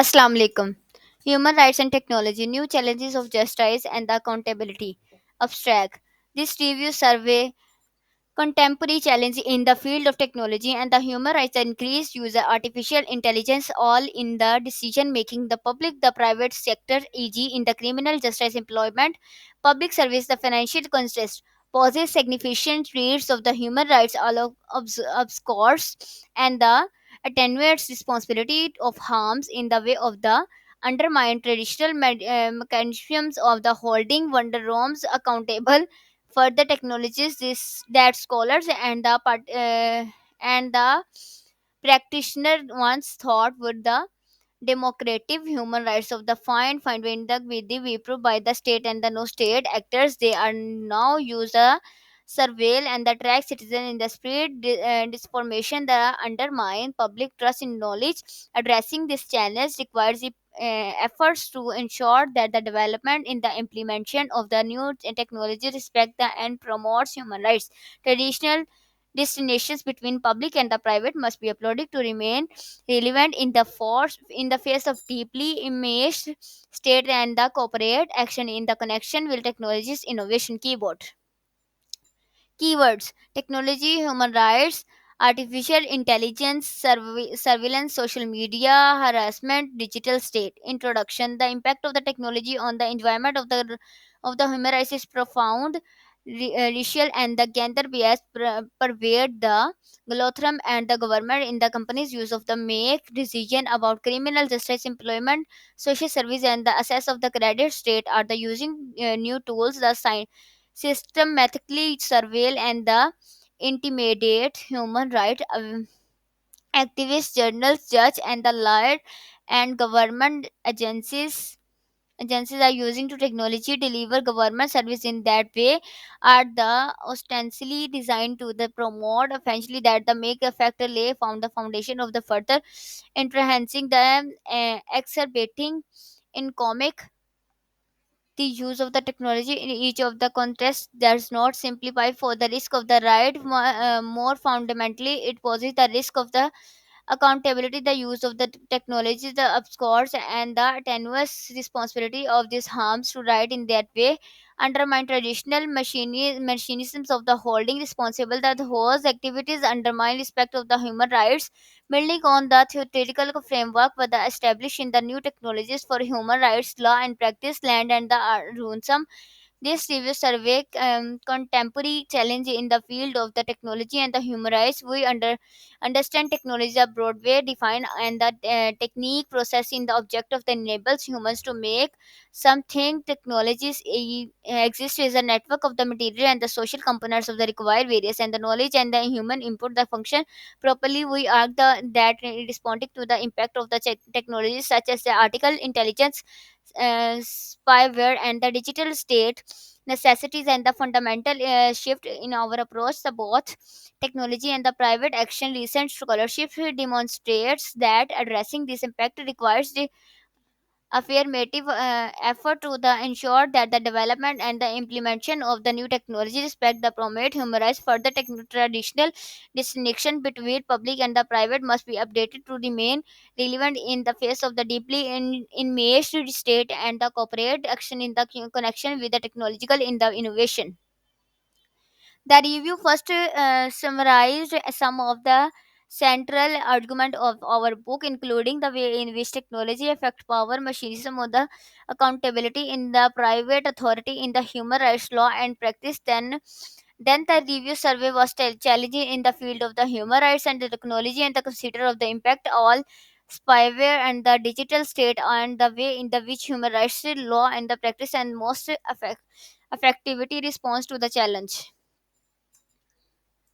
Assalamu alaikum. Human rights and technology, new challenges of justice and the accountability. Abstract. This review survey contemporary challenge in the field of technology and the human rights increased use of artificial intelligence all in the decision making the public the private sector e.g. in the criminal justice employment public service the financial context poses significant rates of the human rights all of obscures and the attenuates responsibility of harms in the way of the undermine traditional mechanisms of the holding wonder rooms accountable further technologies this that scholars and the practitioner once thought would the democratic human rights of the find when the with the wipro by the state and the no state actors they are now use a surveil and the track citizen in the spirit disformation that undermine public trust in knowledge addressing this challenge requires the efforts to ensure that the development in the implementation of the new technology respect the and promotes human rights traditional destinations between public and the private must be uploaded to remain relevant in the face of deeply immersed state and the corporate action in the connection with technologies innovation keywords technology human rights artificial intelligence surveillance social media harassment digital state introduction the impact of the technology on the environment of the human rights is profound racial and the gender bias pervade the Glothram and the government in the company's use of the make decision about criminal justice employment social service and the assess of the credit state are the using new tools the systematically surveil and the intimidate human rights activists journalists judge and the lawyer and government agencies are using to technology deliver government service in that way are the ostensibly designed to the promote eventually that the make effect lay found the foundation of the further enhancing the exacerbating in comic the use of the technology in each of the context does not simplify for the risk of the right more fundamentally it poses the risk of the accountability the use of the technology the obscures and the tenuous responsibility of these harms to right in that way undermine traditional mechanisms of the holding responsible that whose activities undermine respect of the human rights building on the theoretical framework for the established in the new technologies for human rights law and practice land and the runsum this review survey contemporary challenge in the field of the technology and the human rights. We understand technology a broad way defined and the technique processing the object of the enables humans to make something technologies exist as a network of the material and the social components of the required various and the knowledge and the human input the function properly we argue that responding to the impact of the technologies such as the artificial intelligence spyware and the digital state necessities and the fundamental shift in our approach to both technology and the private action recent scholarship demonstrates that addressing this impact requires the affirmative effort to the ensure that the development and the implementation of the new technology respect the promote human rights further traditional distinction between public and the private must be updated to remain relevant in the face of the deeply enmeshed state and the corporate action in the connection with the technological in the innovation the review first summarized some of the central argument of our book, including the way in which technology affect power, machinism, or the accountability in the private authority in the human rights law and practice. Then the review survey was challenging in the field of the human rights and the technology and the consider of the impact all spyware and the digital state and the way in the which human rights law and the practice and most effectivity response to the challenge.